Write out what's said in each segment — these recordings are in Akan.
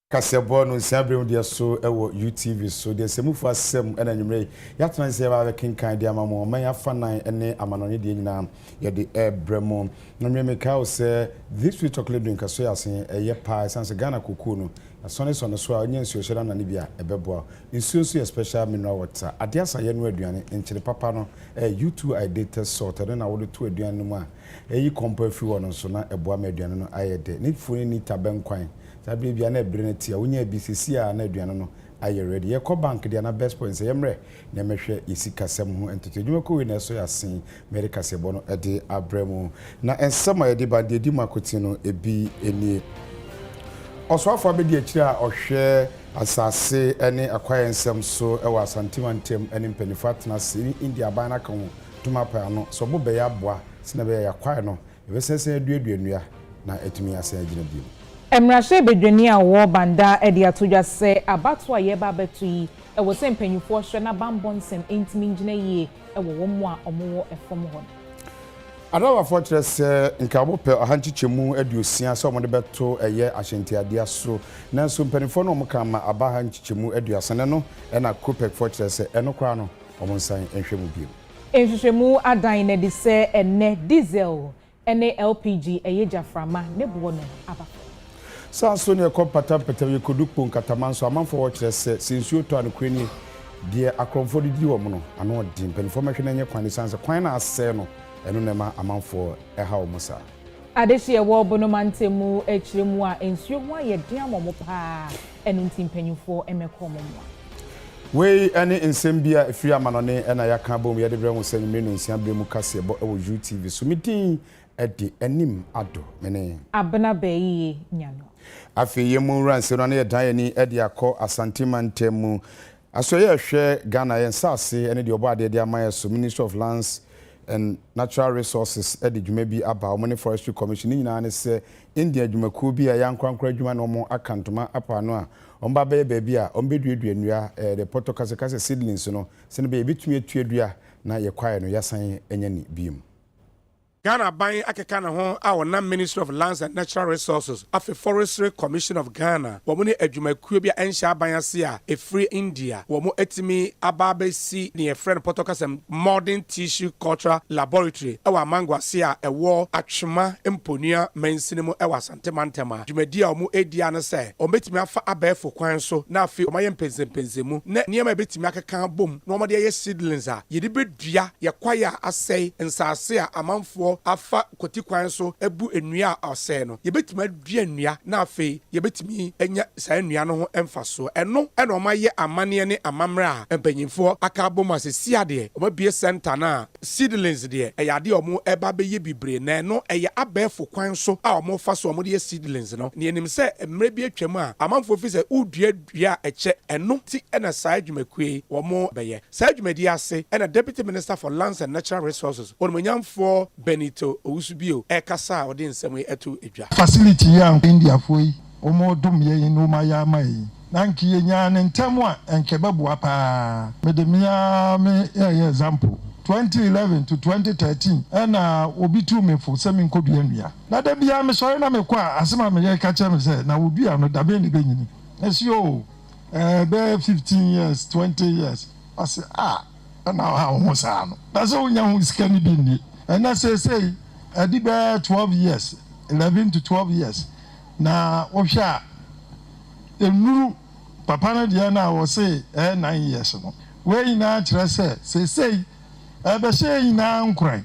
Kasebo no nsiabre dia so ewo UTV so de semufa sem ena nwumre yatena se ba kenkan dia mamo man yafa nan ene amanone de nyina ye de ebremo no me ka o se this week chocolate drink so yasen eye pa sense Ghana kokoo no asone so no so a onye nsuo hyera na ne bia ebeboa nsuo so special mineral water ade asa ye no aduane enchire papa no U2 salt na wo de to aduane no mu a eyi compo afi wo no so na eboa ma aduane no ayede ni funi ni tabenkwan sabi bia na ebreneti a wonya BCC a na aduane no aye ready ye ko bank dia na best points yemre na mehwe isikasem ho entetedwuma ko we na so yasen America sebo no ede abremu na ensema yede ba de di makoti no ebi eni oswafo abedi akire a ohwe asase ene akwaye nsem so ewa asantimantem ene mpanifatna se India bana kan tumapa no so bo be ya boa sina be ya kwaye no ebesese aduaduanua na etumi ase agina bi Emrashe bedwani a wo banda edi atodwa se abato a ye ba betu yi e wo se mpanyufo hwe na bambonsem entimi ngina yie e wo wo a omo efom ho Adawa fortress nka bope ahanchichemu aduosia so mo de beto eye ahyentiade aso nanso mpanifo no omka ma abahanchichemu aduasane no na Copec fortress eno kwa no omonsan enhwemu bio enhwehwemu adan na di se ene diesel ene LPG eye jaframa ne bo no aba Sanso ne kopata petawe kodukpo nkatamanso amanfo fortress sinsuo to anokwani de akromfo didi wo mo no ano di mpanifo mehwe na nye kwan sanse kwan na ase no eno nema amanfo eha omusa adehye wo bono mantemu echiremu a ensuo ho aye den amomo pa eno ntimpanyufo emeko momo we ani nsembia efiri amanone ena yaka bom yede bre ho sanime no nsia bre mu kase bo ewo UTV so midin edi anim ado mene abna bayi nyano afi yemu ranse no na yedan ani edi akọ asantimantemu asoye hwe Ghana yensase ene de obo ade de amaye so Ministry of Lands and Natural Resources edi dwuma bi aba o Forestry Commission nyina ne se India dwumaku bi a yankwankra dwuma no mo akantoma apa no a omba be baabi a ombeduaduanua the potokase seedlings no se ne be bitumi atuadua na ye kwae no yasan enyani biim Ghana buying akekana ho our Ministry of Lands and Natural Resources of the Forestry Commission of Ghana. Womuni edwumakuo bia ensha abayase a efree India. Womo etimi ababe si ne friend potokasem modern tissue culture laboratory. Ewa mangwase a ewo atwema emponua mensinemu ewa santemantema. Dwumadi a womo edia no se ometimi afa abefo kwan so na afi omaye mpenzempenzemu. Ne niema betimi akeka bom na omode ye seedlings a yedi bedua ye kwaya asei nsase a amanfo afa koti kwan so ebu enua ose no yebetimi adua enua na afi yebetimi enya sa enua no ho emfaso eno ena omaye amane ne amamra a empanyimfo aka bom asesi ade omabie center na seedlings de eyade omo eba beye bibre na eno eye abefo kwan so a omo fa so omo de seedlings no ne enim se emre bi atwam a amanfo fi se udua dua eche eno ti ena sa adwumakue omo beye sa adwumadi ase ena Deputy Minister for Lands and Natural Resources onmanyamfo Benito Owusubio ekasa odi nsem etu edwa facility ya India foi omo dum ye no ma ya mai nanki ye nya ne ntemu a enkebabu apa medemia me example 2011 to 2013 ena obi tu me fo semi nkodua nua na da bia me sori na me kwa asema me ye ka che me se na odua no da be ni benyini esio be 15 years 20 years ase na ha ho sa no da so nya ho sika ni bi ni ena say adi be 12 years 11 to 12 years na ohwa enuru papa na dia na wo say 9 years no we na kire say ebe say na nkran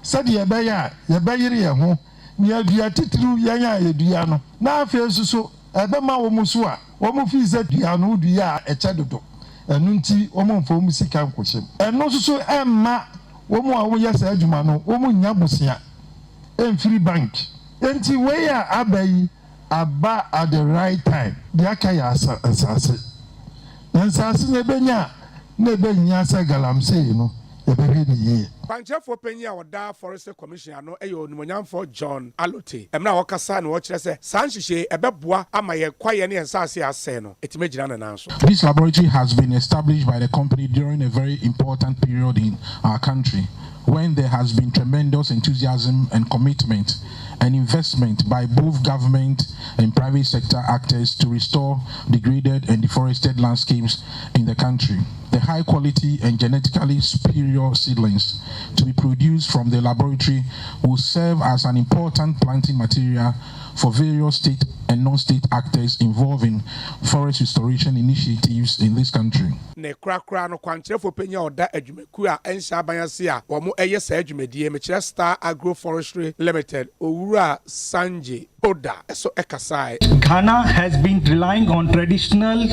sade ye be ya ye be yire ye ho ni adua titru ye nya ye dua no na afi suso ebe ma wo muso a wo mu fi se dua no dua a eche dodo enu nti wo mu mfo mu sika nkohyem enu suso emma wo mu a wo ye sa adwuma no wo mu nya bosia free bank enti we ya abayi aba at the right time dia ka ya asase nsase ne benya sa galamsey no e be hwe ni ye Kwanchefo penyi a oda Forestry Commission ano eyo nimonyamfo John Alote. Emna wakasa na wo kire se sanhihye ebeboa ama ye kwaye ne ensase ase no. Etimegina na nanso. This laboratory has been established by the company during a very important period in our country, when there has been tremendous enthusiasm and commitment and investment by both government and private sector actors to restore degraded and deforested landscapes in the country. The high quality and genetically superior seedlings to be produced from the laboratory will serve as an important planting material for various state and non-state actors involved in forest restoration initiatives in this country. Ne krakra no Kwanchefo penya oda adwumaku a ensha abanyase a wo mo eye sa adwumadie me kire Star Agroforestry Limited Owura Sanje Oda eso ekasai. Ghana has been relying on traditional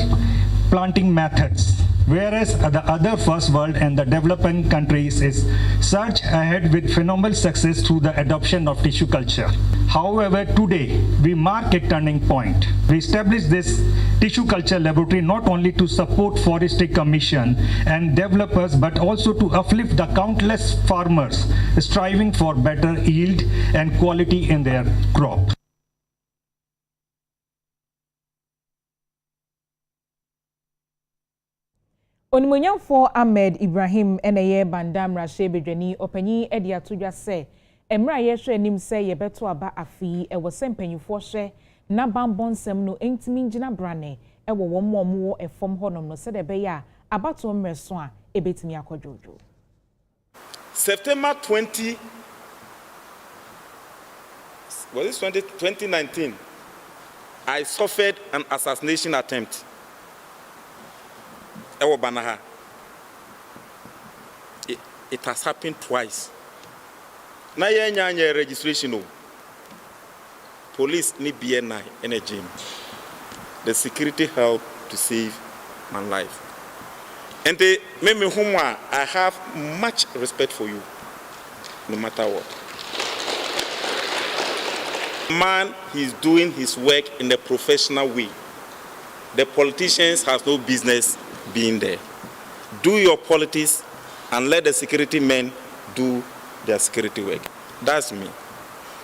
planting methods, whereas the other first world and the developing countries is surge ahead with phenomenal success through the adoption of tissue culture. However, today we mark a turning point. We established this tissue culture laboratory not only to support Forestry Commission and developers, but also to uplift the countless farmers striving for better yield and quality in their crop. Onimonyamfo Ahmed Ibrahim eneye bandam rashe bedwani opanyi edi atodwa se emra ye hwe nim se ye beto aba afi ewo se mpanyufo hwe na bambonsem no entimi ngina brane ewo wommo efom honom no se de be ya abato mreso a ebetimi akodwojo. September 20 was it 2019 I suffered an assassination attempt. It has happened twice. Na yenya registration o. Police ni BNI energy. The security help to save my life. And they make me humwa. I have much respect for you, no matter what. Man, he's doing his work in a professional way. The politicians have no business being there. Do your politics and let the security men do their security work. That's me.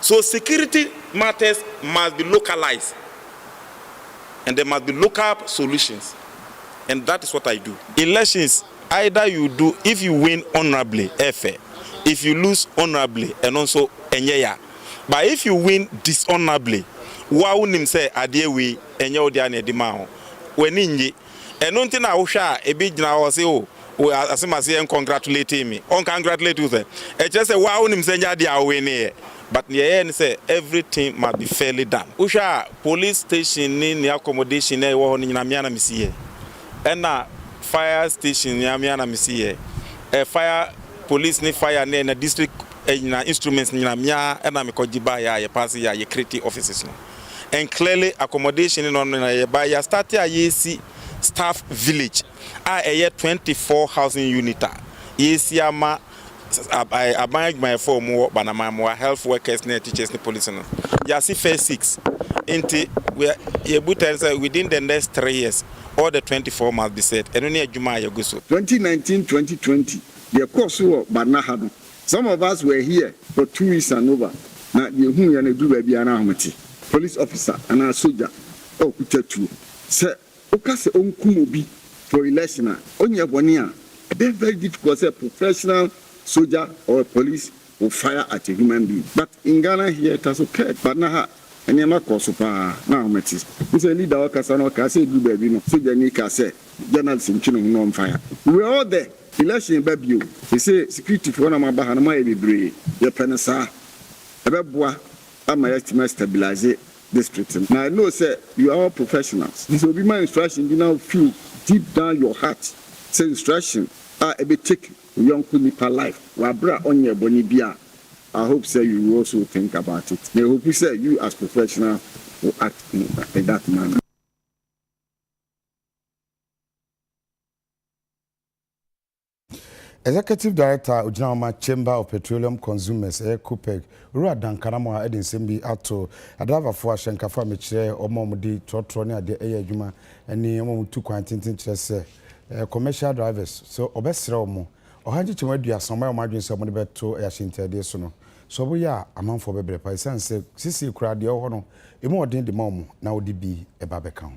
So security matters must be localized. And there must be local solutions. And that is what I do. Elections, either you do, if you win honorably, fair. If you lose honorably, and also enyeya. But if you win dishonorably, wa unim say adewe enye odiane dimao. Weninyi and nothing na usha e big na o say o asemase en congratulate me on congratulate you say e just say wa unim say nya dia we ne but ne say everything must be fairly done. Usha police station ni accommodation e wo no nyina na misiye and na fire station nyina na misiye e fire police ni fire na district nyina instruments nyina na me kogiba ya pass ya create offices no. And clearly accommodation in on by ya start a staff village a year 24 housing unit yesi ama abang my form banama more health workers ne teachers ne police no ya see first 6 into we say within the next 3 years all the 24 must be set and only adwuma ya go so 2019-2020 the course banahado some of us were here for 2 weeks and over na the hu ya na du ba bia na ahomete police officer and a soldier o kutatu say okase onkum obi for election onye boni a very difficult say professional soldier or police will fire at a human being, but in Ghana here it has occurred but na and you not cause pa na ahomete say leader okasa na okase du ba bi no soldier ni ka say journalists in chino no on fire we are all there election babio they say security for na maba ha na ma e bebre ye penesa ebeboa ama ya stabilize district. Now I know say you are all professionals. This will be my instruction. You now feel deep down your heart. Say instruction. A bit take young nipa life. Wabra on your boni bia. I hope say you will also think about it. I hope you say you as professional will act in that manner. Executive Director Ujinama Chamber of Petroleum Consumers COPEC Ura Dankaramo Edin Sembi ato adava fo ahyenkafa mekire omomudi trotro ne ade adwuma eni omomutu kwantintin kire se commercial drivers so obesere omo ohaji chemadu asoma o madwen se mo ne beto ya shintade so no so bo ya amanfo bebre pa sense sisi kura de ho no emu odin de mom na odi bi e ba beka ho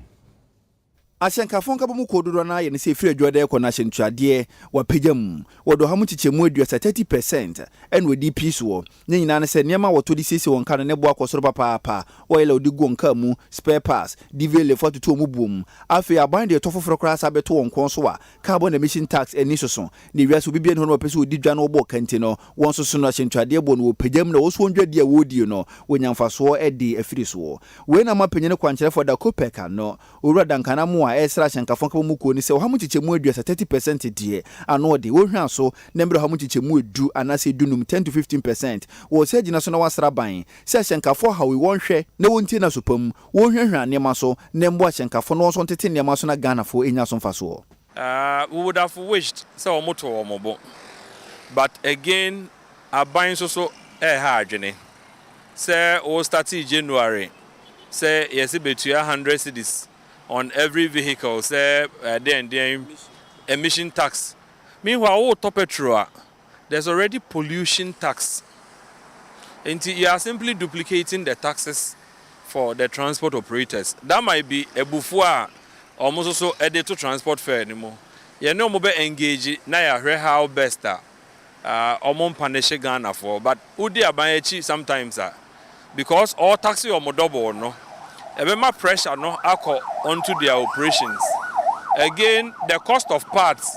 Ashenkafo nka bomu kodoro na ye ne se firi adwade ko na hyentuade wa pagam wodo ha mu chichemu aduasa 30% en wodi piece wo ne nyina ne se niam woto di sisi wonka no ne bo akosoro papa oil odi gu nka mu spare parts divele 42 mu bum afi aban de to foforo kra sa beto wonko so a carbon emission tax eni soso ne wiase obi bia ne ho pese odi dwa no bo kanti no won soso no hyentuade bo no pagam na wo so ndwade a wodi no wonyamfaso e di afiri so we na mapanyene kwankyere for da kopeka no owura dankana mu esra Ashenkafo nka bomu ko ni se wo ha mu chichemu aduasa 30% die ano de wo hwan so nembre ha mu chichemu edu anase dunum 10 to 15% wo se gina so na wasra ban se Ashenkafo ha we wonhwe na wonti na sopam wo hwanhwa nema so nembo Ashenkafo no so ntete nema so na Ghana fo enya so mfaso we would have wished so omoto omobo but again aban so ha adwene se o start January se yesi betua 100 cedis on every vehicle, say, then emission tax. Meanwhile, top petrol, there's already pollution tax. And you are simply duplicating the taxes for the transport operators. That might be a buffer, almost also added to transport fare anymore. You know, mobile engage, now you how best or punish Ghana for, but would they buy cheap sometimes, because all taxi or more double, no? Ebema pressure no alcohol onto their operations. Again, the cost of parts.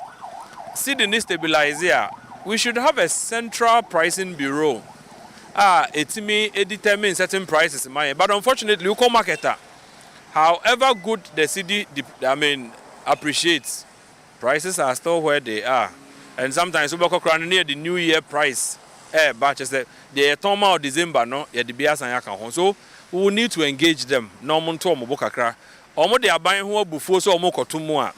See the need stabilize here. We should have a central pricing bureau. It determines certain prices in mind. But unfortunately, local marketer, however good the city, appreciates, prices are still where they are. And sometimes we go near the New Year price. But the Toma of December, no, the Bias and Yakan. So we will need to engage them. No monto omo kakra. Omo de aban ho bufo so omo kotumu a.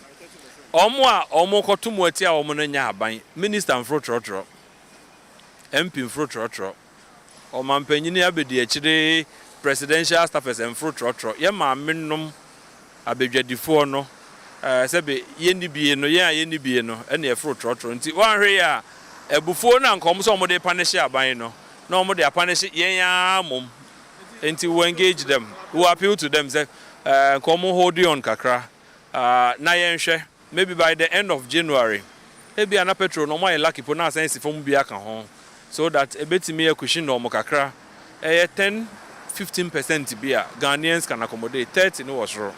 Omo kotumu ati a omo na nya aban. Minister mfro trotro. MP mfro trotro. Omo mpanyini abedi akire presidential staffers mfro trotro. Ye ma mennom abedwadifo no. Sebe ye ni bie no, ye ni bie no, ene e fro trotro. Nti wan hwe ya ebufo na nkom so omo de punish aban no. Na omo de punish ye ya mom. Until we engage them, we appeal to them, say, come hold on kakra. Maybe by the end of January, maybe an petrol no more lucky for now sense from Biaka home. So that a bit me a cushion no kakra. 10-15% beer, Ghanaians can accommodate 30 no was wrong.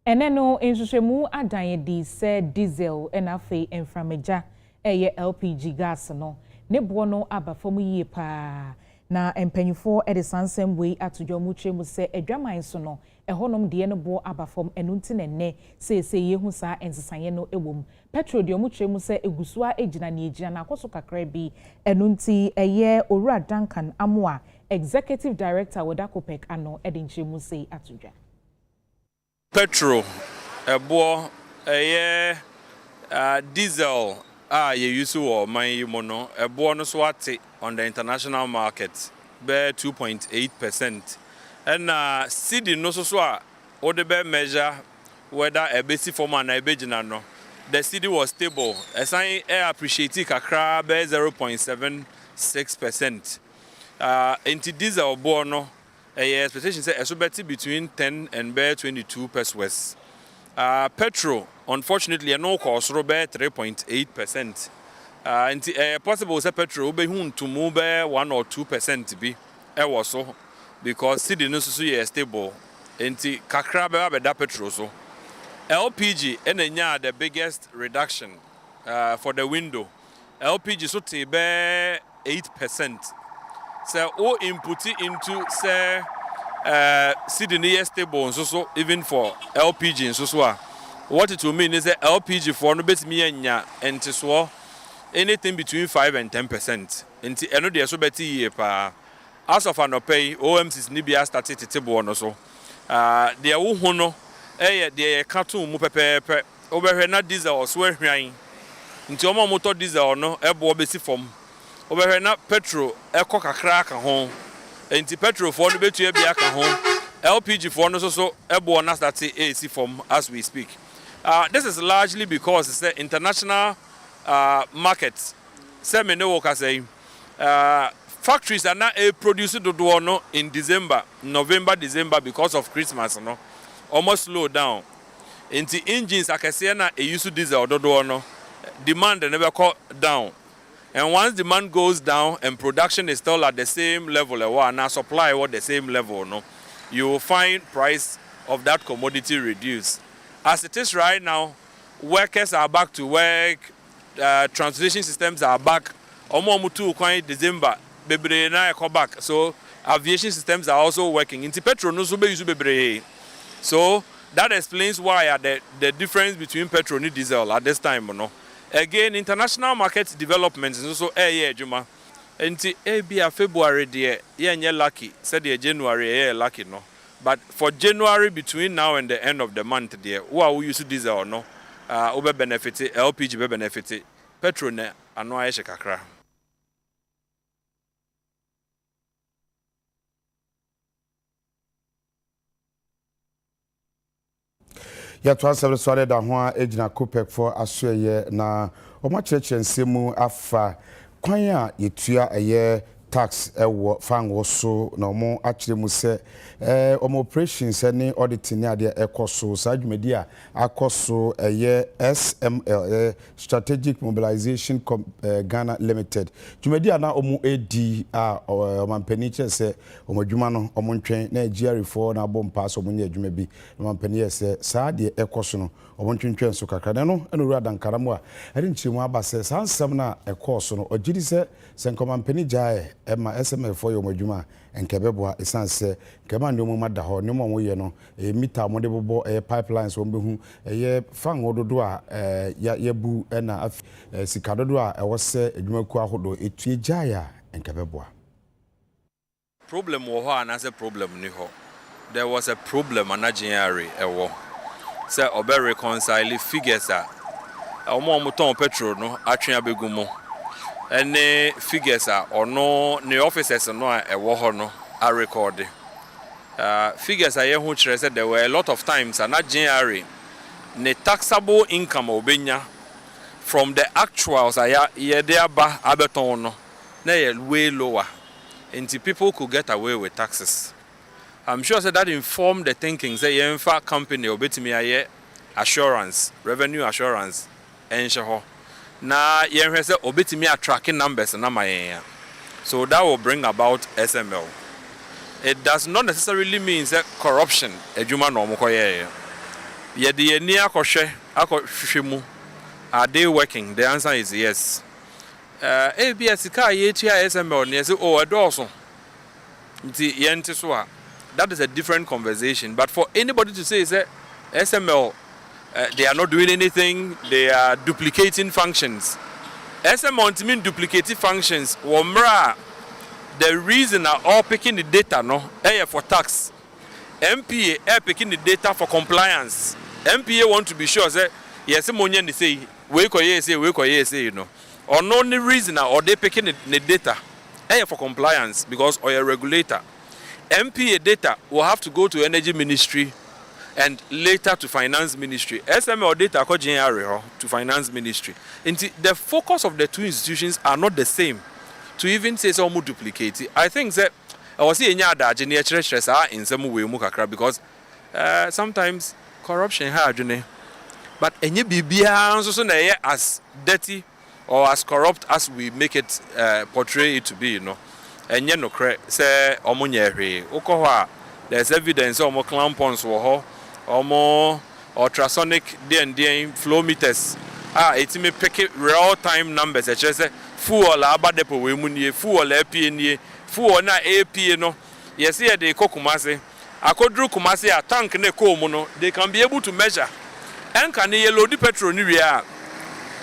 Eneno enhwehwemu adan di se diesel enafe enframeja LPG gas no ne bo no abafom yie pa na empanyufo e de sansem wei atodwomu twemu se adwaman so no ehonom de ne bo abafom enunti ne se yehu sa ensesaye no ewom petrol de omu twemu se egusua ejina ne ejina na akoso kakra bi enunti eye Owura Duncan Amoa executive director Wodakopek ano e de nchemu se atodwa petrol ebo diesel ye use wo man mono ebo no so ate on the international market be 2.8% and cedi no so a o de be measure whether a basic form and a begina no the cedi was stable assign appreciate kakra be 0.76% into diesel bo no expectation say esobeti between 10 and 22 pesos. Petrol, unfortunately, no cost robe 3.8%. And possible say petrol be hun to move 1 or 2% be was so because city no so stable. And kakra be that petrol so. LPG enya the biggest reduction for the window. LPG so te be 8%. So all input into say Sydney stable so even for LPG so what it will mean is that LPG for no best me and so anything between 5 and 10%. Into another so better pa as of an pay OMC's Nibia started to table on so there who no the cartoon mu pepe over na diesel or swear hwan into omo motor diesel no ebo besi form over na petrol eko kakra ka ho enti petrol for no betu e bia ka ho LPG for no so ebo na start AC form as we speak. This is largely because it's the international markets. Say me no work say factories are not producing the in December, November, December because of Christmas, no, almost slow down. Into engines, I can say na a used to diesel or no, demand never cut down. And once demand goes down and production is still at the same level, now supply at the same level, no, you will find price of that commodity reduce. As it is right now, workers are back to work, transportation systems are back. Omo quite December, bebre na come back. So aviation systems are also working. Inti petrol no so be use bebre. So that explains why the difference between petrol and diesel at this time, no. Again, international market development is also juma. Inti be February there, yeah lucky. Said January lucky no. But for January between now and the end of the month there, who use diesel or no, ube benefit, LPG be benefit, petrol ne ano ayeshe kakra. Ya to asem so da ho a ejina Copec for asoye na o ma kyerɛkyerɛ nsɛmu afa kwan a yetua ɛyɛ tax ewo fan wo so na omo akyerɛ mu sɛ omo operations ne auditing ne ade ekoso sa dwumadi a akoso ɛyɛ SML Strategic Mobilization Ghana Limited dwumadi a na omo edi a omampani kyerɛ sɛ omo dwuma no omo ntwen na GR4 na bom pass omo nya dwuma bi omampani yɛ sɛ saa de ekoso no omo ntwen so kakra no eno ru adankara mu a ɛde nkyerɛ mu aba sɛ saa nsɛm na ekoso no ogidi sɛ nkomampani gyae Emma SML for your Majuma and Kebeboa, a son say, Kaman no Madaho, no more no, a mita modebo, a pipelines won't be who, a year fang ododua, yabu, and a Sicadodua, I was say, a Jumaqua Hodo, a tree jaya and Kebeboa. Problem was and as a problem, Niho. There was a problem, a January, a war. Sir, Obe reconcile figures are. Our Momuton petrol, no, Atria Begumo. And the figures are or no, the officers are no a war no are recorded. Figures are who said there were a lot of times and not January. The taxable income obenya from the actuals are thereby abeton they way lower. And people could get away with taxes. I'm sure that informed the thinking say in fact company obey me assurance, revenue assurance, and show. Na yen say obetimi tracking numbers na my so that will bring about SML. It does not necessarily mean that corruption adwuma no mokoye ye de ani akɔhwɛ akɔhwehwemu are they working? The answer is yes. ABS ka yetua SML ne say oh edoso nti yente so a that is a different conversation, but for anybody to say that SML they are not doing anything, they are duplicating functions. SML mean duplicating functions. The reason are all picking the data no for tax. MPA picking the data for compliance. MPA want to be sure that yes, money say we say you know. Or no only reason or they picking the data for compliance because or a regulator. MPA data will have to go to Energy Ministry and later to Finance Ministry. SML data to Finance Ministry. The focus of the two institutions are not the same. To even say some duplicate. I think that I was seeing in some way because sometimes corruption hard, but any BBA as dirty or as corrupt as we make it portray it to be, you know. And you know, say there's evidence of clamp ons or more ultrasonic D&D flow meters. It may pick real time numbers. It's just full about the we full APN, full na AP no. Yes, here they go Kumasi. I could do Kumasi a tank ne komono. They can be able to measure. And can they load the petrol near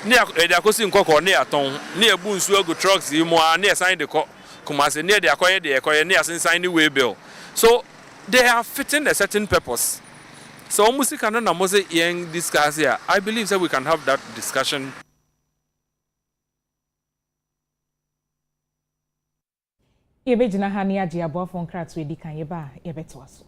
near Edakosin Coco near Ton, near Boonswell trucks, you more near sign the Kumasi near the acquired near sign the way bill. So they are fitting a certain purpose. So almost young discuss here. I believe that we can have that discussion. Yebejina ha ne agye aboafo nkratoe di kan yeba yebetoa so.